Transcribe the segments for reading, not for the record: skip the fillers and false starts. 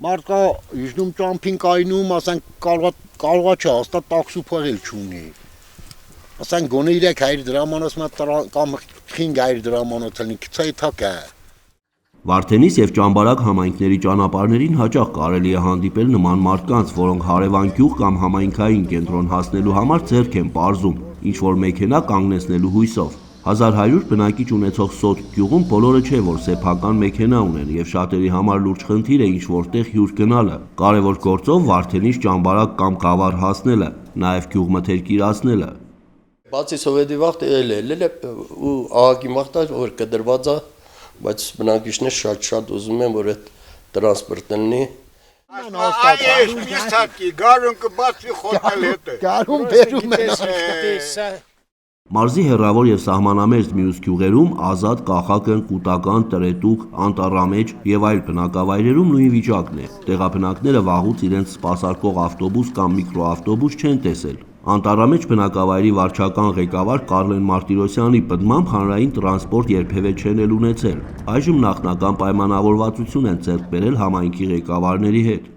Մարդկա իջնում ճամփին կայնում, ասենք կարողա չէ, հաստատ տաքսու փողել չունի։ Ասենք գոնե 300 դրամանոց կամ 500 դրամանոց լինի, քիչայի թակ է։ Վարդենիս եւ Ճամբարակ համայնքների ճանապարհներին հաճախ կարելի է հանդիպել նման մարդկանց, որոնք հարևան գյուղ կամ համայնքային կենտրոն հասնելու համար ձեռք են պարզում, ինչ որ մեքենա կանգնեցնելու հույսով։ 1100 բնակիչ ունեցող Սոտ գյուղում բոլորը չէ, որ սեփական մեքենա ունեն եւ շատերի համար լուրջ խնդիր է ինչ որտեղ հյուր գնալը։ Կարևոր գործով Վարդենիս, Ճամբարակ կամ Գավառ հասնելը, նաեւ գյուղմթերք իրացնելը։ Բացի սովետի վաղ ելել է ու աղագի մաղթա որ կդրված է, բայց բնակիչներ շատ ուզում են որ այդ տրանսպորտն լինի։ Այս միսակի գարուն կբացվի խոթել հետը։ Գարուն բերում են։ Մարզի հեռավոր եւ սահմանամերձ մյուս գյուղերում Ազատ, Կախակն, Կուտական, Տրետուկ, Անտառամեջ եւ այլ բնակավայրերում նույն վիճակն է։ Տեղաբնակները վաղուց իրենց սպասարկող ավտոբուս կամ միկրոավտոբուս չեն տեսել։ Անտառամեջ բնակավայրի վարչական ղեկավար Կարլեն Մարտիրոսյանի պնդմամբ հանրային տրանսպորտ երբևէ չեն էլ ունեցել։ Այժմ նախնական պայմանավորվածություն են ձեռք բերել համայնքի ղեկավարների հետ։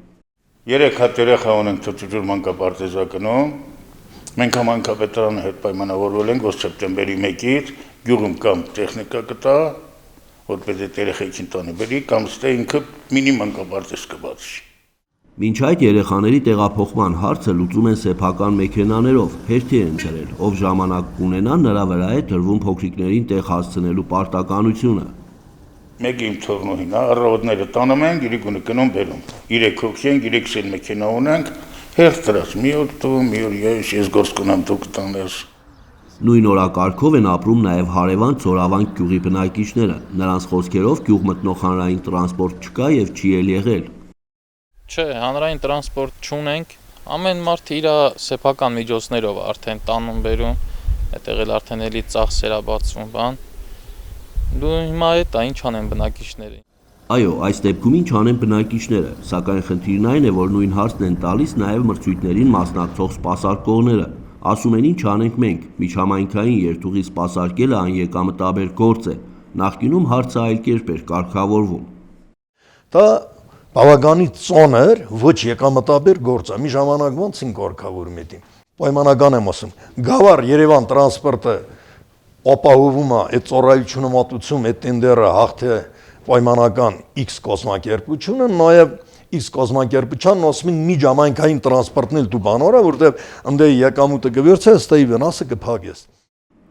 3 հատ երեխա ունենք Թոթուջուր մանկապարտեզակնում։ Մենք համայնքապետարանի հետ պայմանավորվել ենք, որ սեպտեմբերի 1-ից գյուղում կամ տեխնիկա կտա, որպես այդ երեխեքին տանի բերի, կամ ստե ինքը մինի մանկապարտեզ կբացի։ Մինչ այդ երեխաների տեղափոխման հարցը լուծում են սեփական մեքենաներով, հերթի են ջրել, ով ժամանակ կունենա նրա վրա է դրվում փոքրիկներին տեղ հասցնելու պարտականությունը։ Մեկը իմ թողնուհին է, առավոտները տանում ենք, իրիկ ունի գնում բերում։ 3 հոգի ենք, 3 սել մեքենա ունենք, հերթ դրած, մի օր դու, մի օր ես գործ կունեմ դուք տանես։ Նույն օրակարգով են ապրում նաև հարևան Ծորավանք գյուղի բնակիչները։ Նրանց խոսքերով գյուղ մտնող հանրային տրանսպորտ չկա եւ չի էլ եղել։ Չէ, հանրային տրանսպորտ չունենք, ամեն մարդ իր սեփական միջոցներով արդեն տանում բերում, այդտեղ էլ արդեն էլի ծախսեր է բացվում, բան։ Դու հիմա այդ ինչ անեն բնակիչները։ Այո, այս դեպքում ինչ անեն բնակիչները, սակայն խնդիրն այն է, որ նույն հարցն են տալիս նաև մրցույթներին մասնակցող սպասարկողները։ Ասում են ինչ անենք մենք, միջհամայնքային երթուղի սպասարկելը անեկամտաբեր գործ է։ Նախկինում հարցը այլ կերպ էր կարգավորվում։ Դա բավականին ծանր, ոչ եկամտաբեր գործ է։ Մի ժամանակ ոնց են կարգավորում դա։ Պայմանական եմ ասում, Գավառ Երևան տրանսպորտը ապահովում է այդ ծառայությունը մատուցում այդ տենդերը հաղթե պայմանական X կազմակերպությունը, նաև X կազմակերպությանն ասում են միջհամայնքային տրանսպորտն էլ դու բանորա, որտեղ ընդ եկամուտը կվերցես, ստեի վնասը կփակես։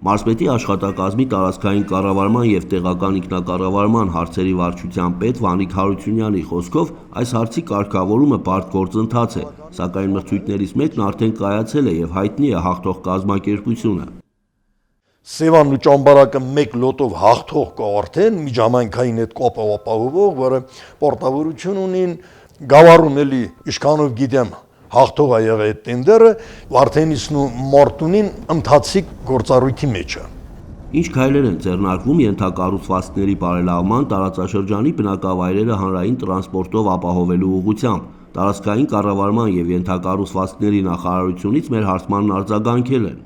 Մարզպետի աշխատակազմի տարածքային կառավարման եւ տեղական ինքնակառավարման հարցերի վարչության պետ Վանիկ Հարությունյանի խոսքով այս հարցի կարգավորումը բարդ գործընթաց է, սակայն մրցույթներից մեկն արդեն կայացել է եւ հայտնի է հաղթող կազմակերպությունը։ Սևանն ու Ճամբարակը մեկ լոտով հաղթող կա արդեն միջհամայնքային այդ կապը ապահովող, որը պարտավորություն ունին Գավառում էլի իշխանով գիտեմ հաղթող է եղել այդ տենդերը, Վարդենիսն ու Մարտունին ընթացիկ գործառույթի մեջ է։ Ինչ քայլեր են ձեռնարկվում ենթակառուցվածքների բարելավման, տարածաշրջանի բնակավայրերը հանրային տրանսպորտով ապահովելու ուղղությամբ։ Տարածքային կառավարման եւ ենթակառուցվածքների նախարարությունից մեր հարցմանն արձագանքել են։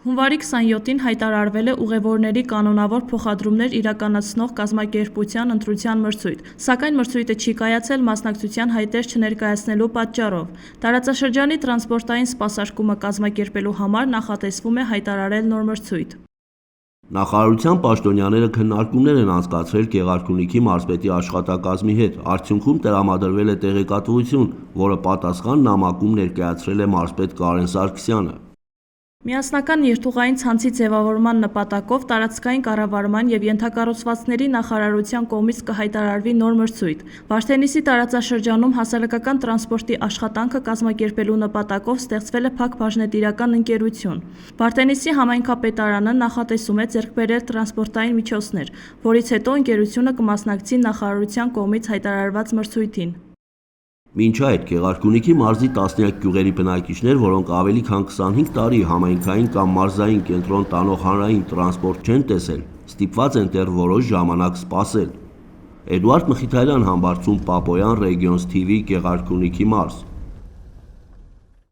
Հունվարի 27-ին հայտարարվել է ուղևորների կանոնավոր փոխադրումներ իրականացնող կազմակերպության ընտրության մրցույթ, սակայն մրցույթը չի կայացել մասնակցության հայտեր չներկայացնելու պատճառով։ Տարածաշրջանի տրանսպորտային սպասարկումը կազմակերպելու համար նախատեսվում է հայտարարել նոր մրցույթ։ Նախարարության պաշտոնյաները քննարկումներ են անցկացրել Գեղարքունիքի մարզպետի աշխատակազմի հետ, արդյունքում տրամադրվել է տեղեկատվություն, որը պատասխան նամակում ներկայացրել է մարզպետ Կարեն Սարգսյանը։ Միասնական երթուղային ցանցի ձևավորման նպատակով տարածքային կառավարման եւ ենթակառուցվածքների նախարարության կողմից կհայտարարվի նոր մրցույթ։ Վարդենիսի տարածաշրջանում հասարակական տրանսպորտի աշխատանքը կազմակերպելու նպատակով ստեղծվել է փակ բաժնետիրական ընկերություն։ Վարդենիսի համայնքապետարանը նախատեսում է ձեռք բերել տրանսպորտային միջոցներ, որից հետո ընկերությունը կմասնակցի նախարարության կողմից հայտարարված մրցույթին։ Մինչ այդ Գեղարքունիքի մարզի տասնյակ գյուղերի բնակիչներ, որոնք ավելի քան 25 տարի համայնքային կամ մարզային կենտրոն տանող հանրային տրանսպորտ չեն տեսել, ստիպված են դեռ որոշ ժամանակ սպասել։ Էդուարդ Մխիթարյան, Համբարձում Պապոյան, Regions TV, Գեղարքունիքի մարզ։